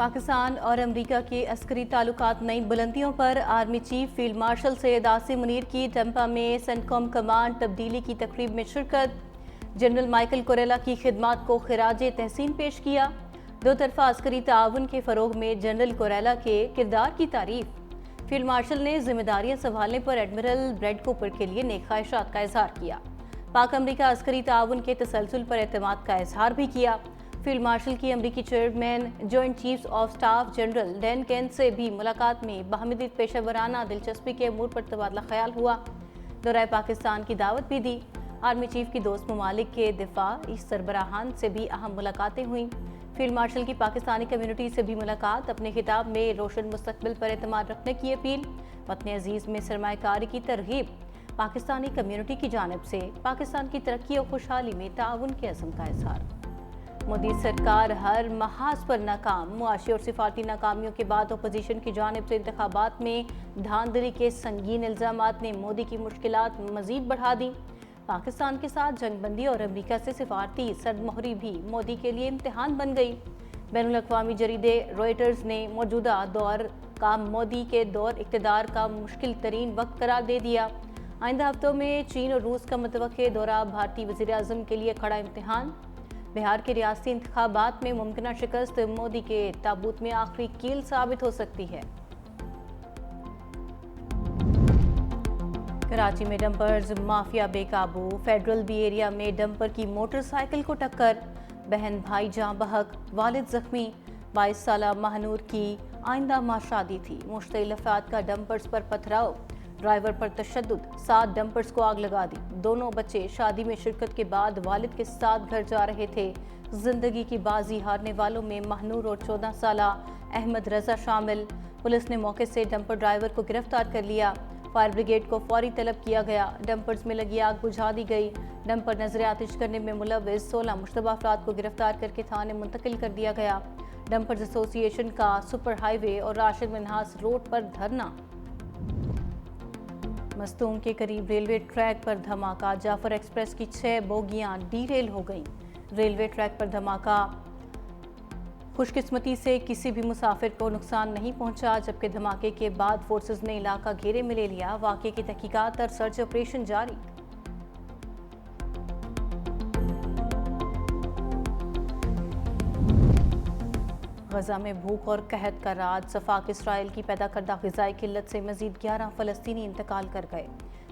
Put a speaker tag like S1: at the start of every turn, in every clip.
S1: پاکستان اور امریکہ کے عسکری تعلقات نئی بلندیوں پر army chief field marshal Syed Asim Munir کی ٹمپا میں سینٹکام کمانڈ تبدیلی کی تقریب میں شرکت۔ جنرل مائیکل کوریلا کی خدمات کو خراج تحسین پیش کیا۔ دو طرفہ عسکری تعاون کے فروغ میں جنرل کوریلا کے کردار کی تعریف۔ فیلڈ مارشل نے ذمہ داریاں سنبھالنے پر ایڈمرل بریڈ کوپر کے لیے نیک خواہشات کا اظہار کیا۔ پاک امریکہ عسکری تعاون کے تسلسل پر اعتماد کا اظہار بھی کیا۔ فیلڈ مارشل کی امریکی chairman joint chiefs of staff general Dan Caine سے بھی ملاقات میں باہمی پیشہ ورانہ دلچسپی کے امور پر تبادلہ خیال ہوا۔ دورہ پاکستان کی دعوت بھی دی۔ آرمی چیف کی دوست ممالک کے دفاعی سربراہان سے بھی اہم ملاقاتیں ہوئیں۔ فیلڈ مارشل کی پاکستانی کمیونٹی سے بھی ملاقات، اپنے خطاب میں روشن مستقبل پر اعتماد رکھنے کی اپیل، وطن عزیز میں سرمایہ کاری کی ترغیب، پاکستانی کمیونٹی کی جانب سے پاکستان کی ترقی اور خوشحالی میں تعاون کے عزم کا اظہار۔ مودی سرکار ہر محاذ پر ناکام، معاشی اور سفارتی ناکامیوں کے بعد اپوزیشن کی جانب سے انتخابات میں دھاندلی کے سنگین الزامات نے مودی کی مشکلات مزید بڑھا دیں۔ پاکستان کے ساتھ جنگ بندی اور امریکہ سے سفارتی سرد مہری بھی مودی کے لیے امتحان بن گئی۔ بین الاقوامی جریدے روئٹرز نے موجودہ دور کا مودی کے دور اقتدار کا مشکل ترین وقت قرار دے دیا۔ آئندہ ہفتوں میں چین اور روس کا متوقع دورہ بھارتی وزیر اعظم کے لیے کھڑا امتحان۔ بہار کے ریاستی انتخابات میں ممکنہ شکست مودی کے تابوت میں آخری کیل ثابت ہو سکتی ہے۔ کراچی میں ڈمپرز مافیا بے قابو، فیڈرل بی ایریا میں ڈمپر کی موٹر سائیکل کو ٹکر، بہن بھائی جاں بحق، والد زخمی۔ 22 سالہ مہنور کی آئندہ ماہ شادی تھی، مشتعل افراد کا ڈمپرز پر پتھراؤ، ڈرائیور پر تشدد، 7 ڈمپرز کو آگ لگا دی۔ دونوں بچے شادی میں شرکت کے بعد والد کے ساتھ گھر جا رہے تھے۔ زندگی کی بازی ہارنے والوں میں مہنور اور 14 سالہ احمد رضا شامل۔ پولیس نے موقع سے ڈمپر ڈرائیور کو گرفتار کر لیا۔ فائر بریگیڈ کو فوری طلب کیا گیا۔ ڈمپرز میں لگی آگ بجھا دی گئی۔ ڈمپر نظر آتش کرنے میں ملوث 16 مشتبہ افراد کو گرفتار کر کے تھانے منتقل کر دیا گیا۔ ڈمپرز ایسوسی ایشن کا سپر ہائی وے اور راشد منہاس روڈ پر دھرنا۔ مستونگ کے قریب ریلوے ٹریک پر دھماکہ، جعفر ایکسپریس کی 6 بوگیاں ڈی ریل ہو گئیں۔ ریلوے ٹریک پر دھماکہ، خوش قسمتی سے کسی بھی مسافر کو نقصان نہیں پہنچا، جبکہ دھماکے کے بعد فورسز نے علاقہ گھیرے میں لے لیا۔ واقعے کی تحقیقات اور سرچ آپریشن جاری۔ غزہ میں بھوک اور قحط کا راج، صفاق اسرائیل کی پیدا کردہ غذائی قلت سے مزید 11 فلسطینی انتقال کر گئے۔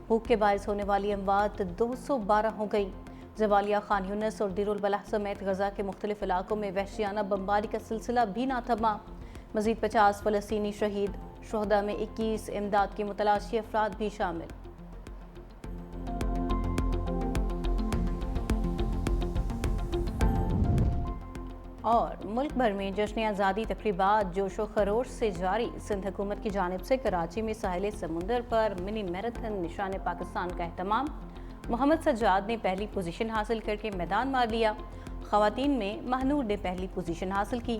S1: بھوک کے باعث ہونے والی اموات 212 ہو گئی۔ جبالیہ، خان یونس اور دیر البلح سمیت غزہ کے مختلف علاقوں میں وحشیانہ بمباری کا سلسلہ بھی نہ تھما۔ مزید 50 فلسطینی شہید، شہداء میں 21 امداد کے متلاشی افراد بھی شامل۔ اور ملک بھر میں جشن آزادی تقریبات جوش و خروش سے جاری۔ سندھ حکومت کی جانب سے کراچی میں ساحل سمندر پر منی میراتھن نشان پاکستان کا اہتمام۔ محمد سجاد نے پہلی پوزیشن حاصل کر کے میدان مار لیا۔ خواتین میں مہنور نے پہلی پوزیشن حاصل کی۔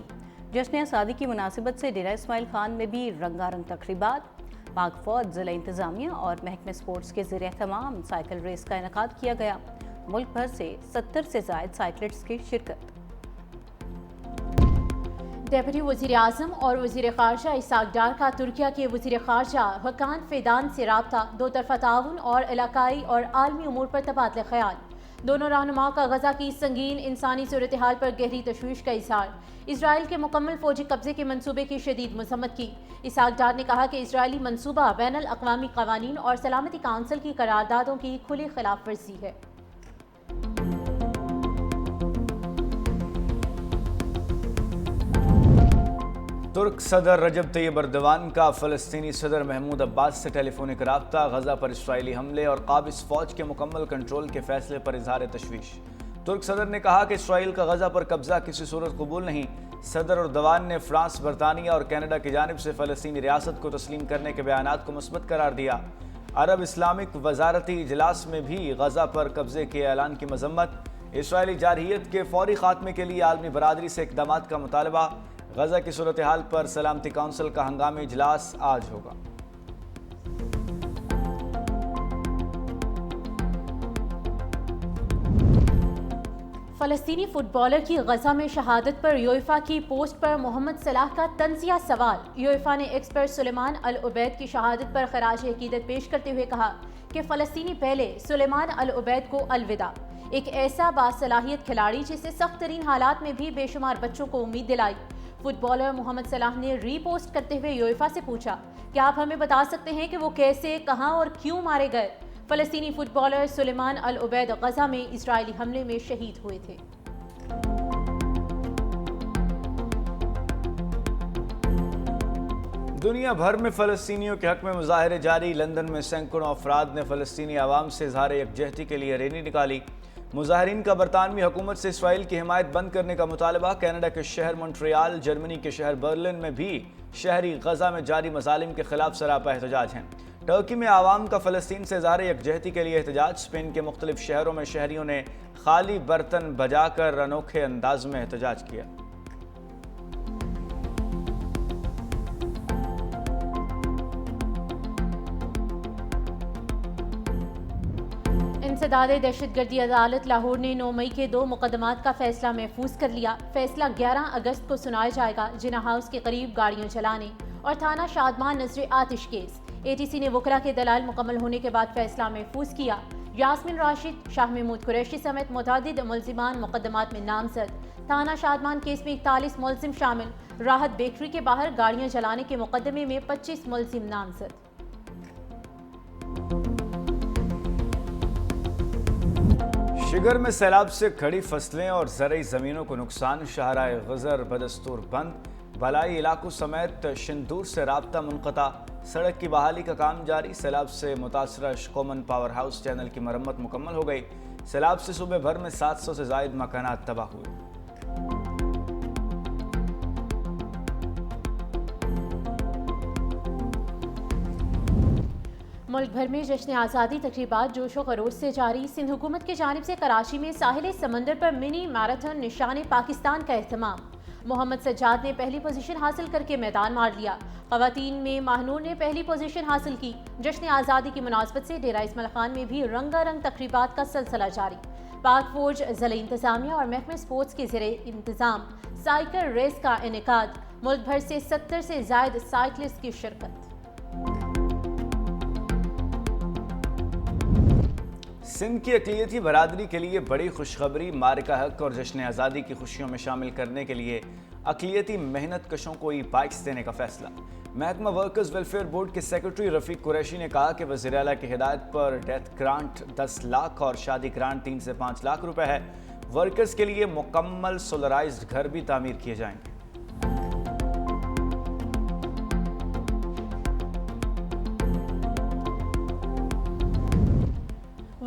S1: جشن آزادی کی مناسبت سے ڈیرہ اسماعیل خان میں بھی رنگا رنگ تقریبات۔ پاک فوج، ضلع انتظامیہ اور محکمہ سپورٹس کے زیر اہتمام سائیکل ریس کا انعقاد کیا گیا۔ ملک بھر سے 70 سے زائد سائیکلسٹ کی شرکت۔
S2: ڈپٹی وزیر اعظم اور وزیر خارجہ اسحاق ڈار کا ترکیہ کے وزیر خارجہ حکان فیدان سے رابطہ، دو طرفہ تعاون اور علاقائی اور عالمی امور پر تبادلہ خیال۔ دونوں رہنماؤں کا غزہ کی سنگین انسانی صورتحال پر گہری تشویش کا اظہار۔ اسرائیل کے مکمل فوجی قبضے کے منصوبے کی شدید مذمت کی۔ اسحاق ڈار نے کہا کہ اسرائیلی منصوبہ بین الاقوامی قوانین اور سلامتی کونسل کی قراردادوں کی کھلی خلاف ورزی ہے۔
S3: ترک صدر رجب طیب ایردوان کا فلسطینی صدر محمود عباس سے ٹیلی فونک رابطہ، غزہ پر اسرائیلی حملے اور قابض فوج کے مکمل کنٹرول کے فیصلے پر اظہار تشویش۔ ترک صدر نے کہا کہ اسرائیل کا غزہ پر قبضہ کسی صورت قبول نہیں۔ صدر ایردوان نے فرانس، برطانیہ اور کینیڈا کی جانب سے فلسطینی ریاست کو تسلیم کرنے کے بیانات کو مثبت قرار دیا۔ عرب اسلامک وزارتی اجلاس میں بھی غزہ پر قبضے کے اعلان کی مذمت۔ اسرائیلی جارحیت کے فوری خاتمے کے لیے عالمی برادری سے اقدامات کا مطالبہ۔ غزہ کی صورتحال پر سلامتی کونسل کا ہنگامی اجلاس آج ہوگا۔
S2: فلسطینی فٹ بالر کی غزہ میں شہادت پر یوئفا کی پوسٹ پر محمد صلاح کا طنزیہ سوال۔ یوئفا نے ایکس پر سلیمان العبید کی شہادت پر خراج عقیدت پیش کرتے ہوئے کہا کہ فلسطینی پہلے، سلیمان العبید کو الوداع۔ ایک ایسا باصلاحیت کھلاڑی جسے سخت ترین حالات میں بھی بے شمار بچوں کو امید دلائی۔ فٹ بالر محمد صلاح نے ری پوسٹ کرتے ہوئے یوئفا سے پوچھا، کیا آپ ہمیں بتا سکتے ہیں کہ وہ کیسے، کہاں اور کیوں مارے گئے؟ فلسطینی فٹ بالر سلیمان العبید غزہ میں اسرائیلی حملے میں شہید ہوئے تھے۔
S3: دنیا بھر میں فلسطینیوں کے حق میں مظاہرے جاری۔ لندن میں سینکڑوں افراد نے فلسطینی عوام سے اظہار یکجہتی کے لیے ریلی نکالی۔ مظاہرین کا برطانوی حکومت سے اسرائیل کی حمایت بند کرنے کا مطالبہ۔ کینیڈا کے شہر مونٹریال، جرمنی کے شہر برلن میں بھی شہری غزہ میں جاری مظالم کے خلاف سراپا احتجاج ہیں۔ ٹرکی میں عوام کا فلسطین سے اظہار یکجہتی کے لیے احتجاج۔ اسپین کے مختلف شہروں میں شہریوں نے خالی برتن بجا کر انوکھے انداز میں احتجاج کیا۔
S2: انسداد دہشت گردی عدالت لاہور نے 9 مئی کے 2 مقدمات کا فیصلہ محفوظ کر لیا۔ فیصلہ 11 اگست کو سنایا جائے گا۔ جناح ہاؤس کے قریب گاڑیاں چلانے اور تھانہ شادمان نظر آتش کیس۔ اے ٹی سی نے وکلاء کے دلائل مکمل ہونے کے بعد فیصلہ محفوظ کیا۔ یاسمین راشد، شاہ محمود قریشی سمیت متعدد ملزمان مقدمات میں نامزد۔ تھانہ شادمان کیس میں 41 ملزم شامل۔ راحت بیکری کے باہر گاڑیاں جلانے کے مقدمے میں 25 ملزم نامزد۔
S3: شگر میں سیلاب سے کھڑی فصلیں اور زرعی زمینوں کو نقصان۔ شاہراہ غزر بدستور بند۔ بالائی علاقوں سمیت شندور سے رابطہ منقطع۔ سڑک کی بحالی کا کام جاری۔ سیلاب سے متاثرہ شکومن پاور ہاؤس چینل کی مرمت مکمل ہو گئی۔ سیلاب سے صوبے بھر میں 700 سے زائد مکانات تباہ ہوئے۔
S2: ملک بھر میں جشن آزادی تقریبات جوش و خروش سے جاری۔ سندھ حکومت کی جانب سے کراچی میں ساحل سمندر پر منی میراتھن نشان پاکستان کا اہتمام۔ محمد سجاد نے پہلی پوزیشن حاصل کر کے میدان مار لیا۔ خواتین میں ماہنور نے پہلی پوزیشن حاصل کی۔ جشن آزادی کی مناسبت سے ڈیرہ اسماعیل خان میں بھی رنگا رنگ تقریبات کا سلسلہ جاری۔ پاک فوج، ضلعی انتظامیہ اور محکمہ سپورٹس کے زیر انتظام سائیکل ریس کا انعقاد۔ ملک بھر سے 70 سے زائد سائیکلسٹ کی شرکت۔
S3: سندھ کی اقلیتی برادری کے لیے بڑی خوشخبری۔ مارکہ حق اور جشن آزادی کی خوشیوں میں شامل کرنے کے لیے اقلیتی محنت کشوں کو ای بائکس دینے کا فیصلہ۔ محکمہ ورکرز ویلفیئر بورڈ کے سیکرٹری رفیق قریشی نے کہا کہ وزیر اعلیٰ کی ہدایت پر ڈیتھ گرانٹ 10 لاکھ اور شادی گرانٹ 3 سے 5 لاکھ روپے ہے۔ ورکرز کے لیے مکمل سولرائزڈ گھر بھی تعمیر کیے جائیں گے۔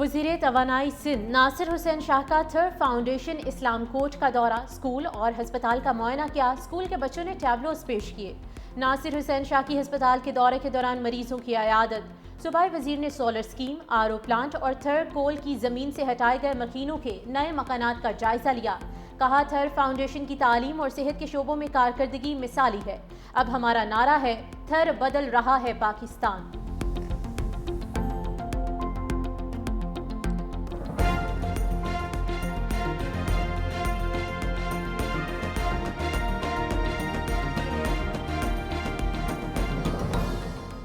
S2: وزیر توانائی سندھ ناصر حسین شاہ کا تھر فاؤنڈیشن اسلام کوٹ کا دورہ۔ اسکول اور ہسپتال کا معائنہ کیا۔ اسکول کے بچوں نے ٹیبلوز پیش کیے۔ ناصر حسین شاہ کی ہسپتال کے دورے کے دوران مریضوں کی عیادت۔ صوبائی وزیر نے solar scheme, R O plant اور تھر کول کی زمین سے ہٹائے گئے مکینوں کے نئے مکانات کا جائزہ لیا۔ کہا تھر فاؤنڈیشن کی تعلیم اور صحت کے شعبوں میں کارکردگی مثالی ہے۔ اب ہمارا نعرہ ہے، تھر بدل رہا ہے پاکستان۔